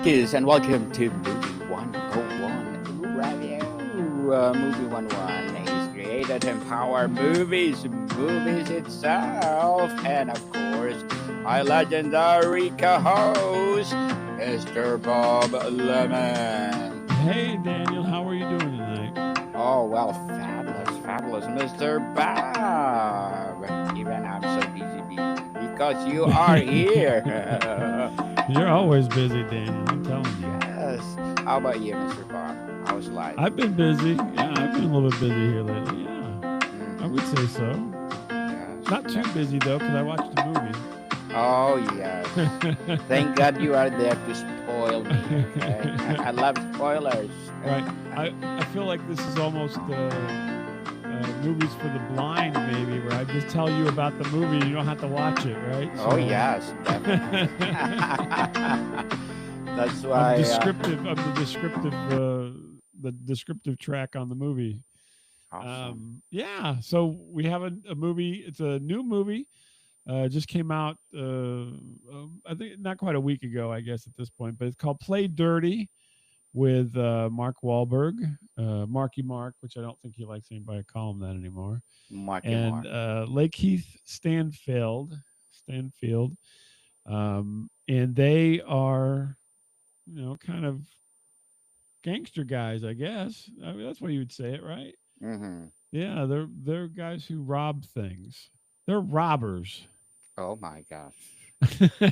Yes, and welcome to Movie 101 Review. Movie 101 is created to empower movies itself, and of course, my legendary co-host, Mr. Bob Lemon. Hey, Daniel, how are you doing tonight? Oh, well, fabulous, Mr. Bob. Even I'm so busy because you are here. You're always busy, Daniel. I'm telling you. Yes. How about you, Mr. Bob? How's life? I've been busy. Yeah, I've been a little bit busy here lately. Yeah, I would say Mm-hmm. so. Yes. Not too busy though, because I watched a Oh, yes. Thank movie. God you are there to spoil me, okay? I love spoilers. Right. I feel like this is almost movies for the blind, maybe, where I just tell you about the movie and you don't have to watch it, right? Oh, So yes, definitely. That's I'm why, descriptive. I'm the descriptive track on the movie. awesome. Yeah, so we have a movie. It's a new movie. Just came out. I think not quite a week ago, I guess at this point. But it's called Play Dirty with Mark Wahlberg, Marky Mark, which I don't think he likes anybody to call him that anymore, Marky and Mark. Lakeith Stanfield, and they are kind of gangster guys, I guess. I mean, that's what you would say it, right? Mm-hmm. Yeah, they're guys who rob things. They're robbers. Oh, my gosh.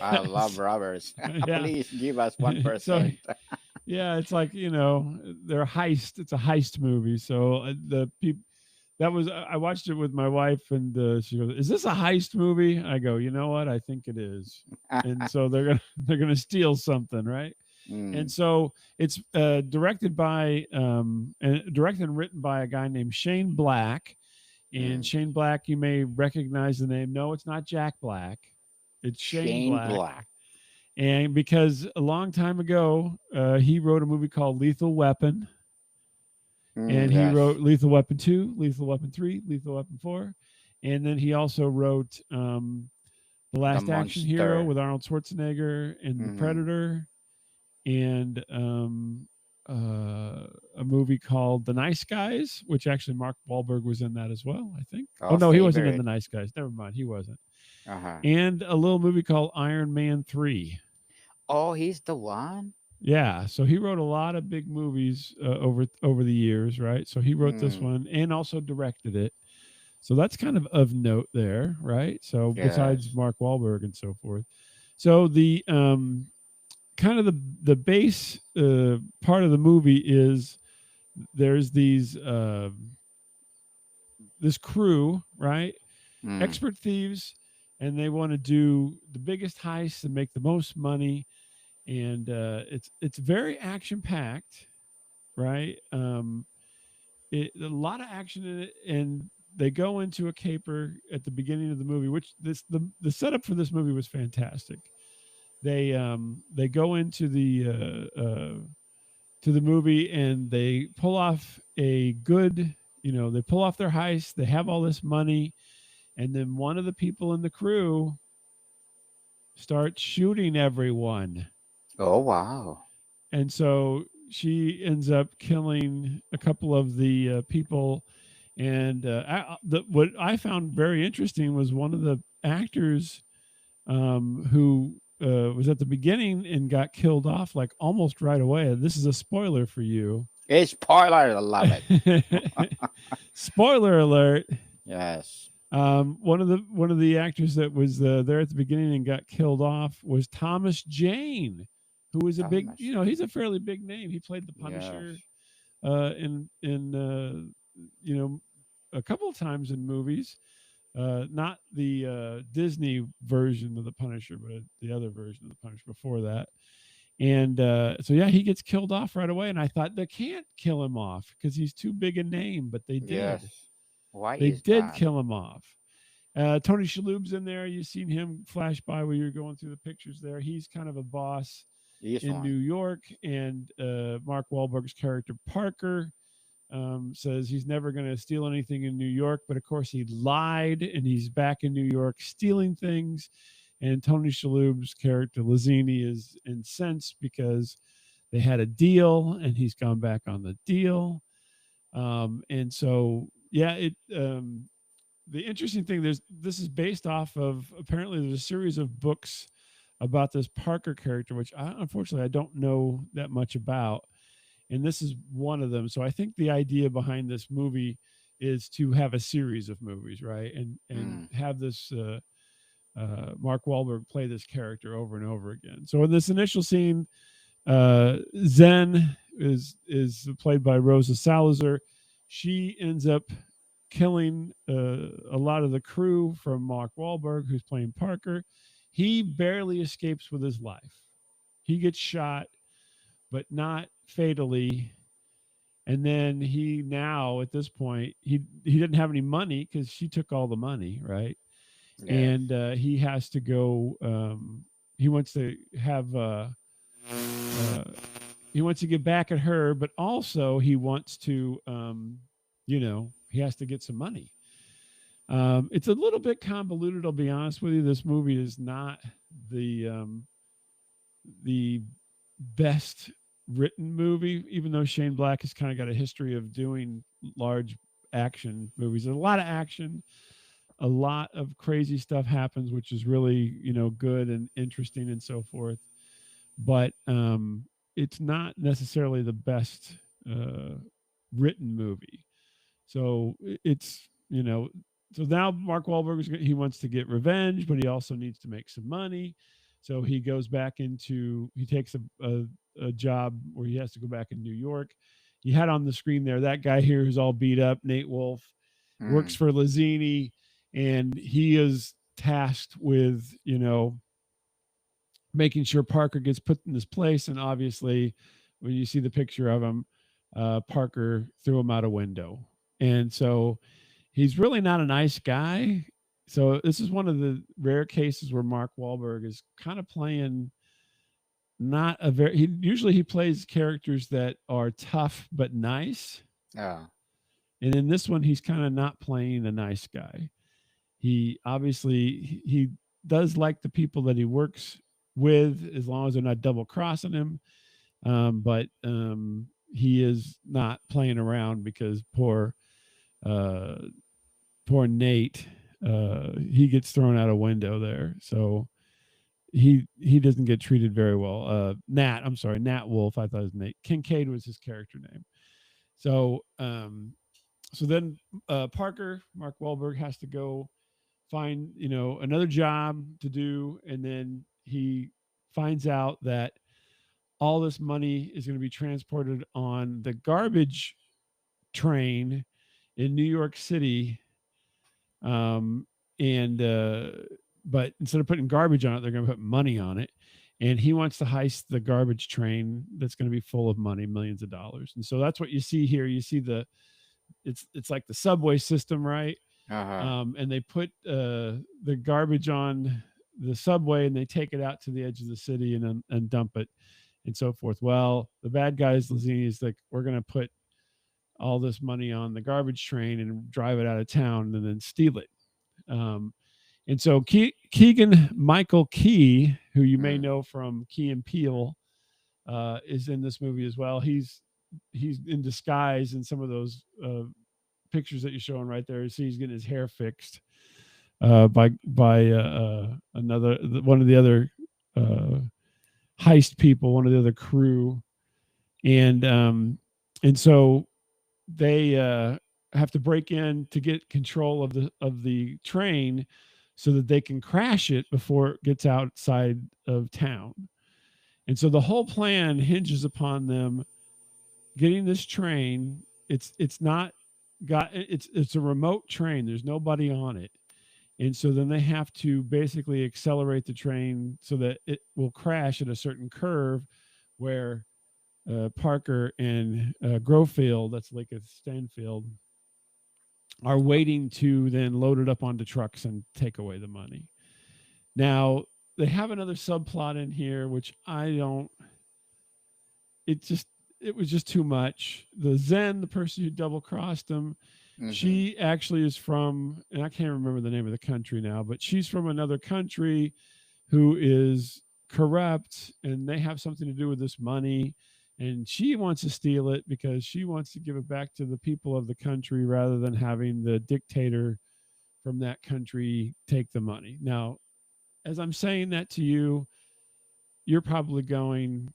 I love robbers. Yeah. Please give us So 1%. yeah, it's like they're heist. It's a heist movie. So the people that was I watched it with my wife, and she goes, "Is this a heist movie?" I go, "You know what? I think it is." And so they're gonna they're gonna steal something, right? And Mm, so it's directed and written by a guy named Shane Black. And mm. Shane Black, you may recognize the name. No, it's not Jack Black. It's Shane Shane Black. Black. And because a long time ago, he wrote a movie called Lethal Weapon, and he Yes. wrote Lethal Weapon 2, Lethal Weapon 3, Lethal Weapon 4. And then he also wrote The The Last Action Hero monster. with Arnold Schwarzenegger and The Mm-hmm. Predator, and a movie called The Nice Guys, which actually Mark Wahlberg was in that as well, I think. Oh, Our no, he wasn't in The favorite. Nice Guys. Never mind, he wasn't. Uh-huh. And a little movie called Iron Man 3. Oh, he's the one? Yeah, so he wrote a lot of big movies over the years, right? So he wrote this Mm, one and also directed it. So that's kind of note there, right? So besides yes. Mark Wahlberg and so forth. So the kind of the base part of the movie is there's this crew, right? Mm. Expert thieves, and they want to do the biggest heist and make the most money, and it's very action packed, right? A lot of action in it, and they go into a caper at the beginning of the movie, which the setup for this movie was fantastic. They go into the movie, and they pull off a good, they pull off their heist. They have all this money, and then one of the people in the crew starts shooting everyone. Oh, wow. And so she ends up killing a couple of the people. And what I found very interesting was one of the actors who was at the beginning and got killed off like almost right away. This is a spoiler for you. It's spoiler. I love it. Spoiler alert. Yes. One of the actors that was there at the beginning and got killed off was Thomas Jane, who was a big, Thomas. he's a fairly big name. He played the Yes. Punisher in a couple of times in movies. Not the Disney version of the Punisher, but the other version of the Punisher before that. And so yeah, he gets killed off right away. And I thought they can't kill him off because he's too big a name, but they did. Yes. Why They is did that? kill him off. Tony Shalhoub's in there. You've seen him flash by while you're going through the pictures there. He's kind of a boss This in New one. York, and Mark Wahlberg's character Parker says he's never going to steal anything in New York, but of course he lied, and he's back in New York stealing things. And Tony Shalhoub's character Lazzini is incensed because they had a deal and he's gone back on the deal. And so, yeah, the interesting thing, this is based off of, apparently there's a series of books about this Parker character, which unfortunately I don't know that much about. And this is one of them. So I think the idea behind this movie is to have a series of movies, right? And have this Mark Wahlberg play this character over and over again. So in this initial scene, Zen is played by Rosa Salazar. She ends up killing a lot of the crew from Mark Wahlberg, who's playing Parker. He barely escapes with his life. He gets shot, but not fatally. And then he now, at this point, he didn't have any money because she took all the money, right? Yeah. And he has to go. He wants to have. He wants to get back at her, but also he wants to, he has to get some money. It's a little bit convoluted, I'll be honest with you. This movie is not the best written movie, even though Shane Black has kind of got a history of doing large action movies. There's a lot of action, a lot of crazy stuff happens, which is really, good and interesting and so forth. But it's not necessarily the best written movie. So it's, so now Mark Wahlberg, he wants to get revenge, but he also needs to make some money. So he goes back he takes a job where he has to go back in New York. You had on the screen there, that guy here who's all beat up, Nate Wolff, works for Lazzini, and he is tasked with, making sure Parker gets put in this place. And obviously, when you see the picture of him, Parker threw him out a window. And so he's really not a nice guy. So this is one of the rare cases where Mark Wahlberg is kind of playing not a very, usually he plays characters that are tough but nice. Yeah. And in this one, he's kind of not playing a nice guy. He obviously, he does like the people that he works with, as long as they're not double crossing him. But he is not playing around because poor Nate, he gets thrown out a window there. So he doesn't get treated very well. Nat Wolff. I thought it was Nate. Kincaid was his character name. So then Parker, Mark Wahlberg, has to go find, another job to do. And then he finds out that all this money is going to be transported on the garbage train in New York City. But instead of putting garbage on it, they're going to put money on it. And he wants to heist the garbage train that's going to be full of money, millions of dollars. And so that's what you see here. You see it's like the subway system, right? Uh-huh. And they put the garbage on the subway and they take it out to the edge of the city and dump it and so forth. Well, the bad guys, Lazzini, is like, we're going to put all this money on the garbage train and drive it out of town and then steal it. And so Keegan Michael Key, who you may know from Key and Peele, is in this movie as well. He's in disguise in some of those pictures that you're showing right there. You see he's getting his hair fixed by another one of the other heist people, one of the other crew, and so they have to break in to get control of the train so that they can crash it before it gets outside of town. And so the whole plan hinges upon them getting this train. It's a remote train. There's nobody on it. And so then they have to basically accelerate the train so that it will crash at a certain curve where Parker and Grofield, that's Lakeith Stanfield, are waiting to then load it up onto trucks and take away the money. Now, they have another subplot in here, which it was just too much. The Zen, the person who double crossed him, she actually is from, and I can't remember the name of the country now, but she's from another country. who is corrupt, and they have something to do with this money, and she wants to steal it because she wants to give it back to the people of the country rather than having the dictator from that country take the money. Now, as I'm saying that to you, you're probably going,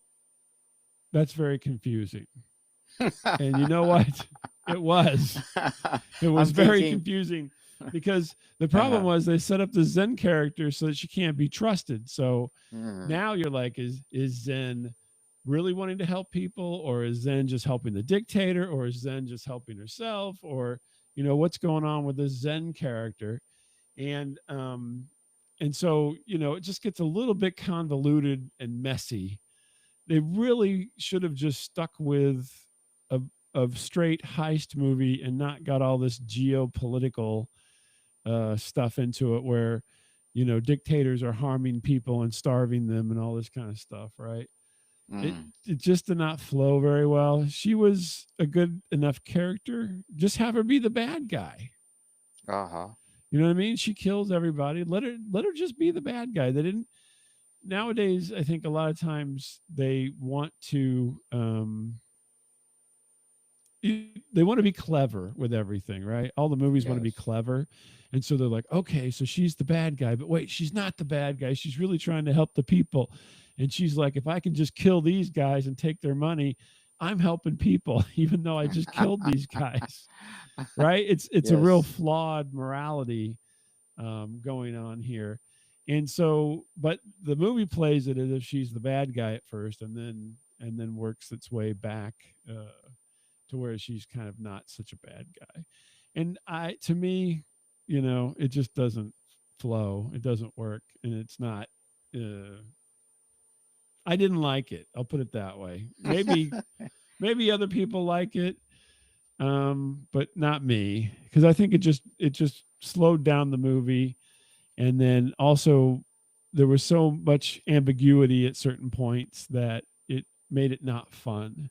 that's very confusing. And you know what? It was. It was I'm very thinking. confusing because the problem Uh-huh. was they set up the Zen character so that she can't be trusted. So Mm, now you're like, is Zen really wanting to help people, or is Zen just helping the dictator, or is Zen just helping herself, or what's going on with this Zen character? And so it just gets a little bit convoluted and messy. They really should have just stuck with a straight heist movie and not got all this geopolitical stuff into it, where dictators are harming people and starving them and all this kind of stuff, right? it mm, it just did not flow very well. She was a good enough character, just have her be the bad guy. uh-huh. You know what I mean? She kills everybody. Let her just be the bad guy. They didn't. Nowadays, I think a lot of times they want to they want to be clever with everything, right? All the movies want to be Yes. clever. And so they're like, okay, so she's the bad guy, but wait, she's not the bad guy. She's really trying to help the people. And she's like, if I can just kill these guys and take their money, I'm helping people, even though I just killed these guys. Right? It's a real Yes. flawed morality going on here. And so, but the movie plays it as if she's the bad guy at first, and then works its way back to where she's kind of not such a bad guy. And to me, it just doesn't flow. It doesn't work, and it's not. Uh, I didn't like it. I'll put it that way. Maybe other people like it, but not me, because I think it just slowed down the movie, and then also there was so much ambiguity at certain points that it made it not fun.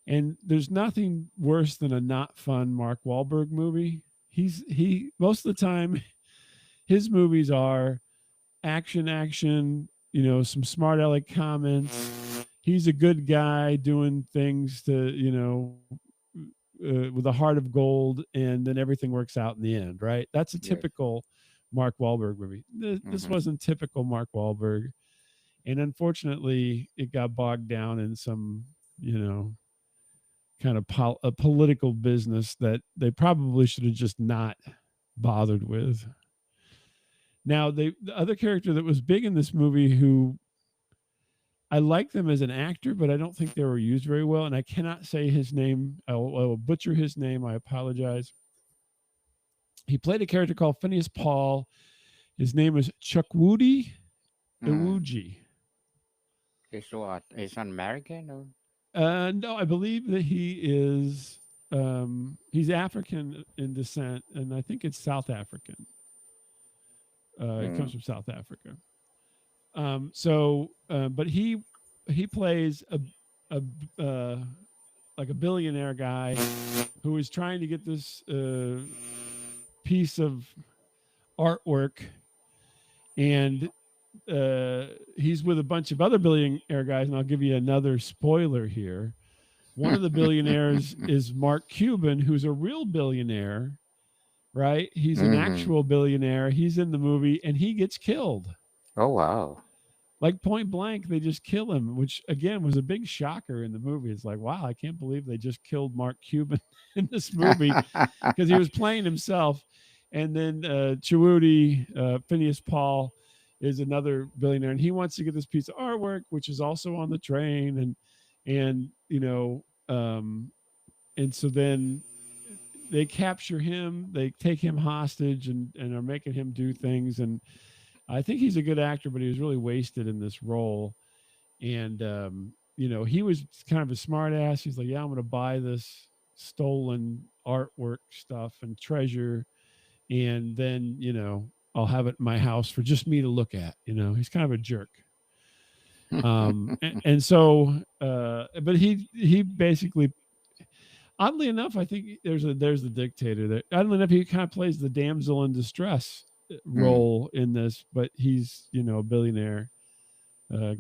And there's nothing worse than a not fun Mark Wahlberg movie. He most of the time his movies are action, some smart aleck comments. He's a good guy doing things to, with a heart of gold, and then everything works out in the end, right? That's a Yes. typical Mark Wahlberg movie. This Mm-hmm. wasn't typical Mark Wahlberg, and unfortunately, it got bogged down in some, kind of a political business that they probably should have just not bothered with. Now, the other character that was big in this movie, who I like them as an actor, but I don't think they were used very well, and I cannot say his name. I will butcher his name. I apologize. He played a character called Phineas Paul. His name was Chukwudi Mm. Iwuji. Is what? Is an American or? No, I believe that he's African in descent, and I think it's South African. He comes Mm. from South Africa. But he plays a like a billionaire guy who is trying to get this piece of artwork, and he's with a bunch of other billionaire guys. And I'll give you another spoiler here. One of the billionaires is Mark Cuban, who's a real billionaire, right? He's an Mm-hmm. actual billionaire. He's in the movie, and he gets killed. Oh wow. Like point blank, they just kill him, which again was a big shocker in the movie. It's like, wow, I can't believe they just killed Mark Cuban in this movie because he was playing himself. And then Chiwetel Phineas Paul is another billionaire, and he wants to get this piece of artwork, which is also on the train, and and so then they capture him, they take him hostage, and are making him do things. And I think he's a good actor, but he was really wasted in this role. And he was kind of a smart ass. He's like, yeah, I'm going to buy this stolen artwork stuff and treasure, and then I'll have it in my house for just me to look at. He's kind of a jerk. And so, but he basically, oddly enough, I think there's the dictator there. Oddly enough, he kind of plays the damsel in distress role in this, but he's a billionaire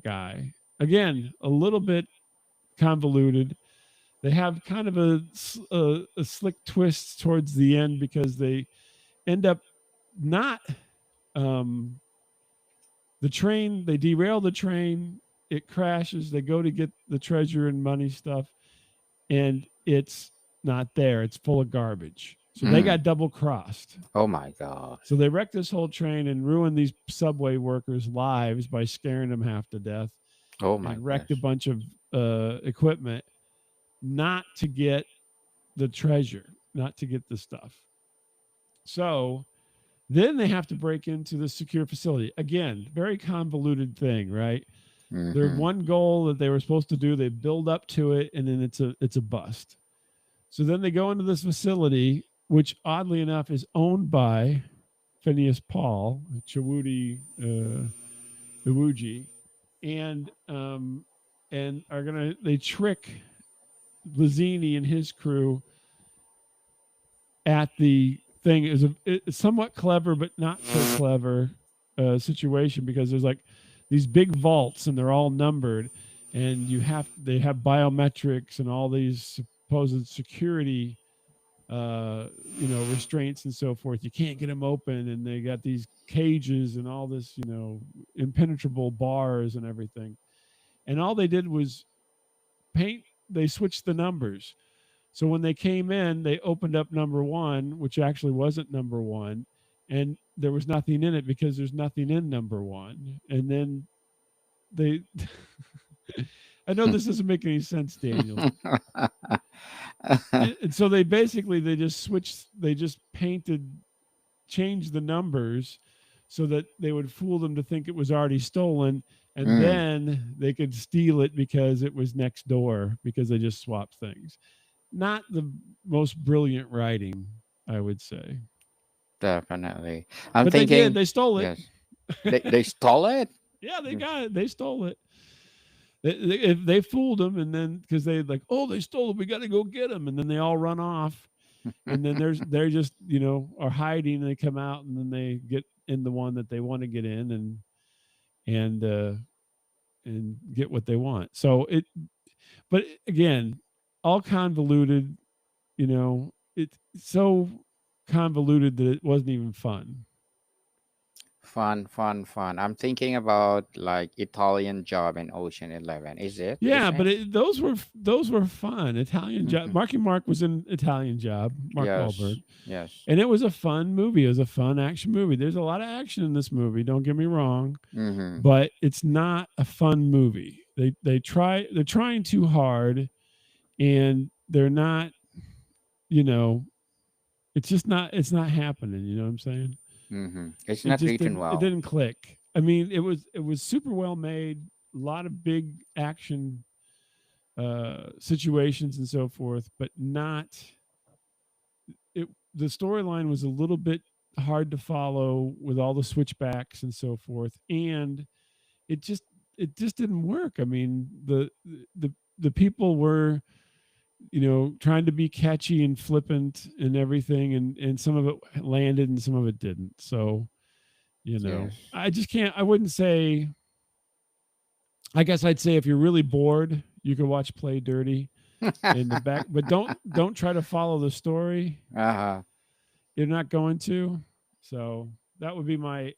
guy. Again, a little bit convoluted. They have kind of a slick twist towards the end because they end up not the train. They derail the train. It crashes. They go to get the treasure and money stuff, and it's not there. It's full of garbage. So they got double crossed. Oh my God. So they wrecked this whole train and ruined these subway workers' lives by scaring them half to death. Oh my and wrecked gosh. a bunch of equipment, not to get the treasure, not to get the stuff. So then they have to break into the secure facility. Again, very convoluted thing, right? Their one goal that they were supposed to do, they build up to it, and then it's a bust. So then they go into this facility, which oddly enough is owned by Phineas Paul, Chiwetel Ejiofor, and they trick Lazzini and his crew at the thing. It was a somewhat clever but not so clever situation, because there's like these big vaults and they're all numbered, and they have biometrics and all these supposed security restraints and so forth. You can't get them open, and they got these cages and all this impenetrable bars and everything. And all they did was they switched the numbers. So when they came in, they opened up number 1, which actually wasn't number 1, and there was nothing in it because there's nothing in number 1. And then they I know this doesn't make any sense, Daniel. And so they just changed the numbers so that they would fool them to think it was already stolen, and then they could steal it because it was next door, because they just swapped things. Not the most brilliant writing, I would say. Definitely. But thinking they stole it. Yes. They stole it? Yeah, they got it. They stole it. If they fooled them, and then because they like, oh, they stole it, we got to go get them, and then they all run off, and then they're just are hiding, and they come out, and then they get in the one that they want to get in, and get what they want. So but again, all convoluted. It's so convoluted that it wasn't even fun. Fun. I'm thinking about like Italian Job and Ocean 11. Is it? Yeah, The but same? those were fun. Italian Job. Marky Mark was in Italian Job. Mark Yes. Wahlberg, Yes. and it was a fun movie. It was a fun action movie. There's a lot of action in this movie. Don't get me wrong, but it's not a fun movie. They're trying too hard, and they're not. It's just not. It's not happening. You know what I'm saying? It's It not just written didn't. It well. didn't click. I mean, it was super well made. A lot of big action situations and so forth, but not it. The storyline was a little bit hard to follow with all the switchbacks and so forth, and it just didn't work. I mean, the people were trying to be catchy and flippant and everything, and some of it landed and some of it didn't. So Yes. I just can't. I wouldn't say. I guess I'd say if you're really bored, you can watch Play Dirty in the back, but don't try to follow the story. Uh-huh. You're not going to. So that would be my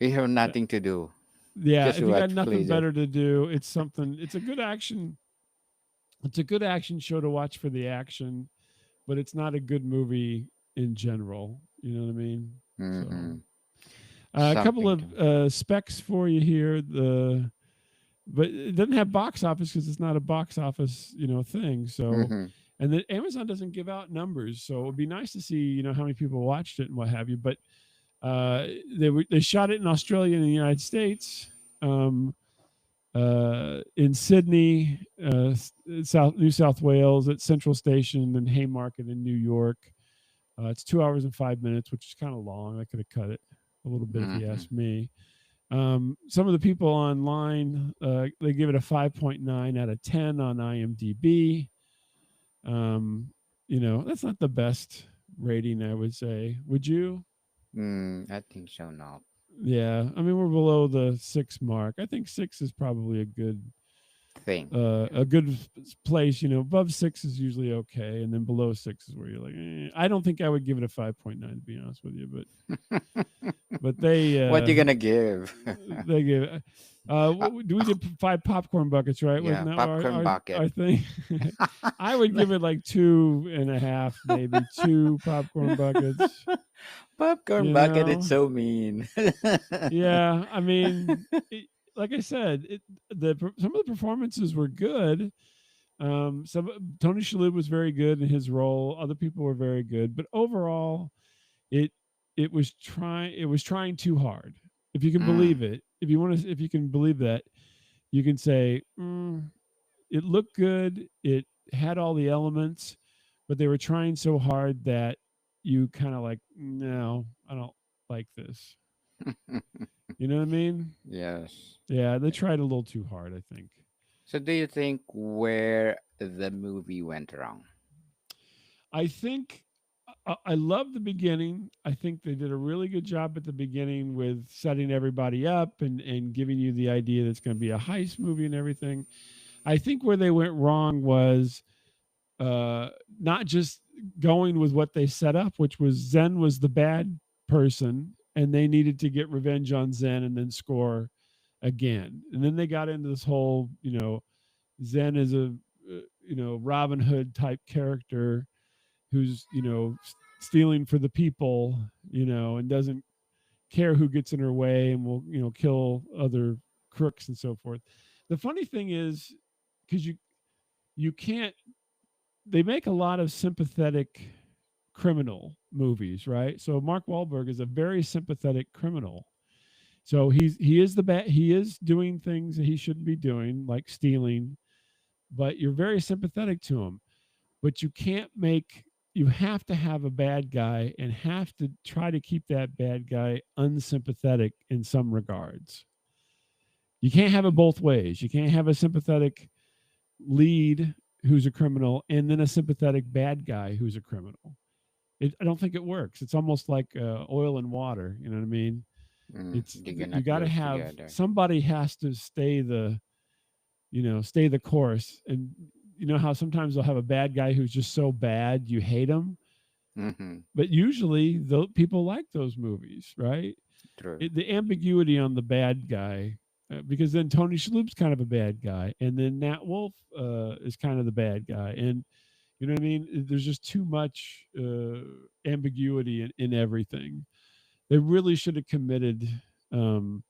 We have nothing to do. yeah. Just If you got watch nothing Please It. better to do, it's something. It's a good action. It's a good action show to watch for the action, but it's not a good movie in general. You know what I mean? So a couple Something of to specs for you here. But it doesn't have box office because it's not a box office thing. So and then Amazon doesn't give out numbers, so it would be nice to see how many people watched it and what have you. But they shot it in Australia and the United States, in Sydney, New South Wales, at Central Station and Haymarket in New York. It's 2 hours and 5 minutes, which is kind of long. I could have cut it a little bit if you asked me. Some of the people online, they give it a 5.9 out of 10 on IMDb. That's not the best rating, I would say. Would you? I think so. Not. Yeah, I mean we're below the 6 mark. I think 6 is probably Thing. a good place. You know, above 6 is usually okay, and then below 6 is where you're like, I don't think I would give it a 5.9 to be honest with you, but What you gonna give? they give. Uh, We did 5 popcorn buckets, right? Wasn't yeah, that popcorn bucket. our thing? I would give it like 2.5, maybe 2 popcorn buckets. Popcorn You bucket. It's know, so mean. yeah. I mean, like I said, some of the performances were good. Some Tony Shalhoub was very good in his role. Other people were very good, but overall, it it was trying too hard. If you can Mm, believe it, if you can believe that, you can say it looked good. It had all the elements, but they were trying so hard that you kind of like, no, I don't like this. You know what I mean? yes. Yeah, they tried a little too hard, I think. So, do you think where the movie went wrong? I think I love the beginning. I think they did a really good job at the beginning with setting everybody up and giving you the idea that it's going to be a heist movie and everything. I think where they went wrong was uh, not just going with what they set up, which was Zen was the bad person, and they needed to get revenge on Zen and then score again. And then they got into this whole, Zen is a Robin Hood type character who's stealing for the people, and doesn't care who gets in her way and will kill other crooks and so forth. The funny thing is, because you can't, they make a lot of sympathetic criminal movies, right? So Mark Wahlberg is a very sympathetic criminal. So he is the bad, he is doing things that he shouldn't be doing, like stealing, but you're very sympathetic to him. But you have to have a bad guy and have to try to keep that bad guy unsympathetic in some regards. You can't have it both ways. You can't have a sympathetic lead who's a criminal and then a sympathetic bad guy who's a criminal. I don't think it works. It's almost like oil and water. You know what I mean? They You cannot got to go have together. somebody has to stay the course. And you know how sometimes they'll have a bad guy who's just so bad you hate him, Mm-hmm. but usually people like those movies, right? True. The ambiguity on the bad guy, because then Tony Shalhoub's kind of a bad guy, and then Nat Wolff is kind of the bad guy, and you know what I mean. There's just too much ambiguity in everything. They really should have committed um,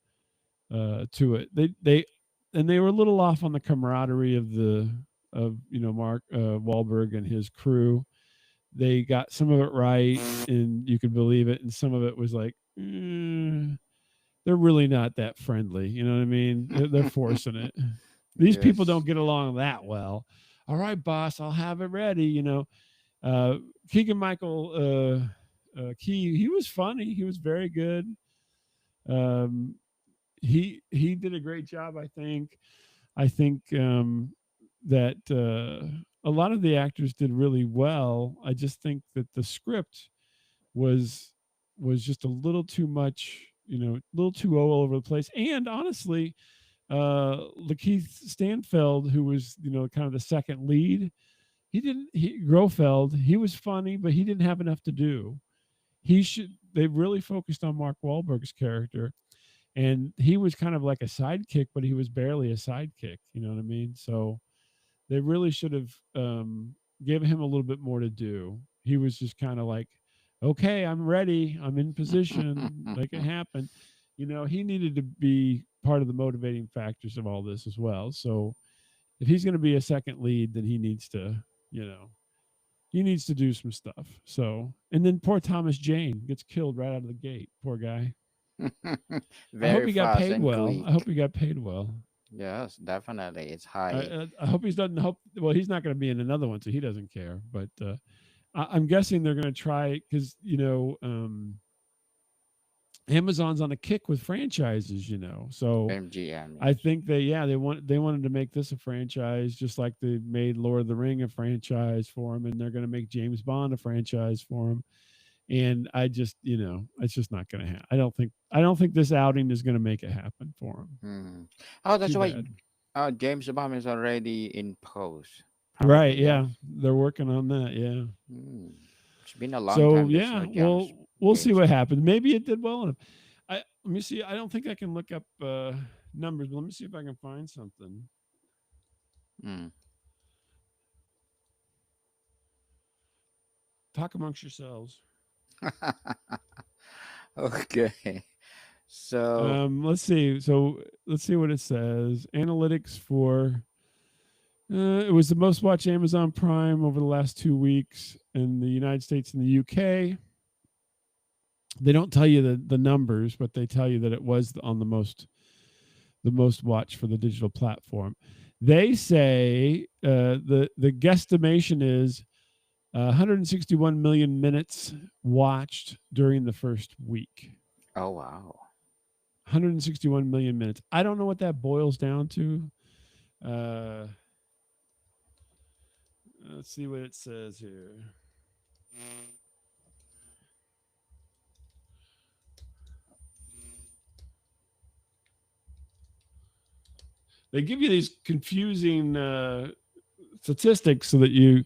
to it. They were a little off on the camaraderie of Mark Wahlberg and his crew. They got some of it right, and you could believe it, and some of it was like, they're really not that friendly. You know what I mean? They're forcing it. These people don't Yes. get along that well. All right, boss, I'll have it ready. Keegan Michael Key, he was funny. He was very good. Um, he did a great job. I think that a lot of the actors did really well. I just think that the script was just a little too much, a little too all over the place. And honestly, Lakeith Stanfield, who was kind of the second lead, Grofeld, he was funny, but he didn't have enough to do. They really focused on Mark Wahlberg's character, and he was kind of like a sidekick, but he was barely a sidekick. You know what I mean? So they really should have given him a little bit more to do. He was just kind of like, okay, I'm ready, I'm in position, make it happen. He needed to be part of the motivating factors of all this as well. So if he's going to be a second lead, then you know, he needs to do some stuff. So, and then poor Thomas Jane gets killed right out of the gate. Poor guy. I hope Very he got fast paid and well. I hope quick. he got paid well. Yes, definitely. It's high. I hope he's doesn't hope. Well, he's not going to be in another one, so he doesn't care. But I'm guessing they're going to try because Amazon's on a kick with franchises. So MGM, I yes. think they wanted to make this a franchise, just like they made Lord of the Ring a franchise for him, and they're going to make James Bond a franchise for him. And I just, it's just not going to happen. I don't think this outing is going to make it happen for him. Hmm. Oh, that's Too why bad. James Bond is already in post. Right? Probably, Yeah, yes. they're working on that. Yeah. Hmm. It's been a long So time. There's yeah, no we'll see James what Bond. happens. Maybe it did well enough. Let me see. I don't think I can look up numbers, but let me see if I can find something. Hmm. Talk amongst yourselves. Okay. So, Let's see. So let's see what it says. Analytics for it was the most watched Amazon Prime over the last 2 weeks in the United States and the UK. They don't tell you the numbers, but they tell you that it was on the most watched for the digital platform. They say the guesstimation is 161 million minutes watched during the first week. oh wow. 161 million minutes. I don't know what that boils down to. Uh, let's see what it says here. They give you these confusing statistics so that you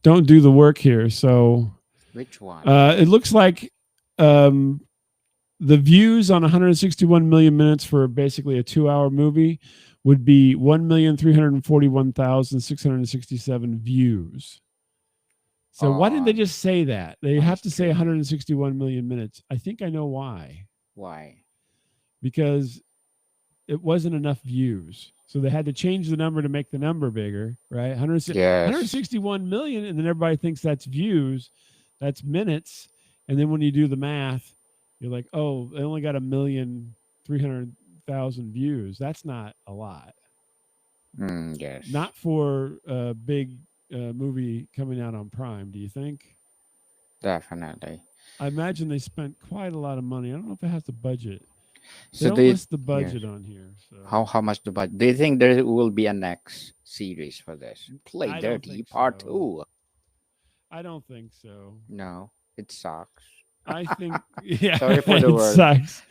don't do the work here. So Which one? it looks like um, the views on 161 million minutes for basically a 2-hour movie would be 1,341,667 views. So why didn't they On just say that? They on have to say streaming. 161 million minutes. I think I know why. Why? Because it wasn't enough views. So they had to change the number to make the number bigger, right? Yes. 161 million, and then everybody thinks that's views, that's minutes. And then when you do the math, you're like, oh, they only got 1,300,000 views. That's not a lot. Yes. Not for a big movie coming out on Prime, do you think? Definitely. I imagine they spent quite a lot of money. I don't know if it has the budget. They So don't they list the yes. budget on here, so How much the budget? Do you think there will be a next series for this? Play I don't Dirty think Part so. 2. I don't think so. No, it sucks. I think yeah, Sorry for the it word. sucks.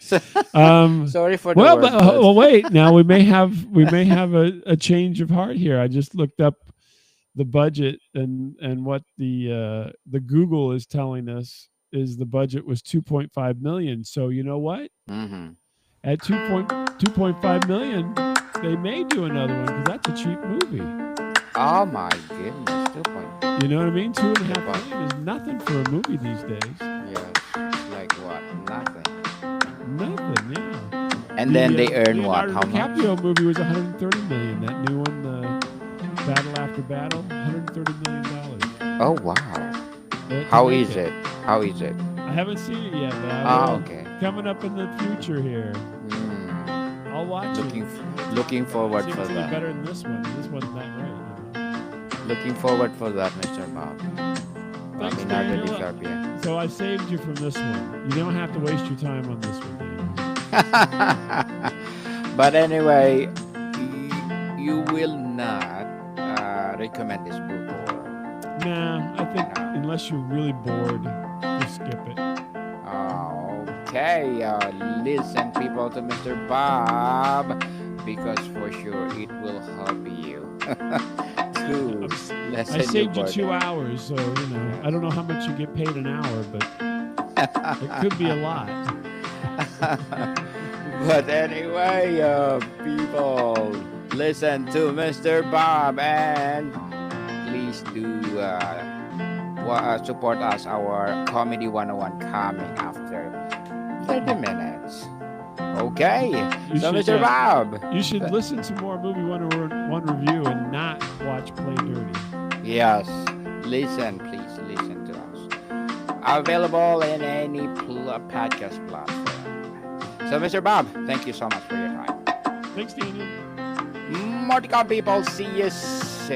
Um, Sorry for the well, word, but but wait. Now we may have a change of heart here. I just looked up the budget and what the Google is telling us is the budget was 2.5 million. So you know what? mm-hmm. At 2.5 million, they may do another one because that's a cheap movie. Oh my goodness, 2 point. You know what I mean? Two and a Yeah, half but million is nothing for a movie these days. yes, like what? Nothing. Nothing, yeah. And then they earn what? Leonardo How much? DiCaprio movie was 130 million. That new one, Battle After Battle, 130 million dollars. Oh wow. How is it? How is it? I haven't seen it yet, but I Ah, will. okay. Coming up in the future here, Mm. I'll watch Looking it. looking forward See if for it's any that. better than this one. This wasn't that great. Looking forward for that, Mr. Bob. Thanks, Leonardo Daniel. DiCaprio. So I saved you from this one. You don't have to waste your time on this one, Daniel. But anyway, you will not recommend this book, or Nah, I think no? unless you're really bored, just skip it. Okay, listen, people, to Mr. Bob, because for sure it will help you to I lessen your saved you burden. 2 hours, so I don't know how much you get paid an hour, but it could be a lot. But anyway, people, listen to Mr. Bob, and please do support us, our Comedy 101 coming after 30 minutes. Okay, You so should, Mr. Bob. You should listen to more Movie 101 review and not watch Play Dirty. Yes, listen, please listen to us. Available in any podcast platform. So, Mr. Bob, thank you so much for your time. Thanks, Daniel. More to come, people. See you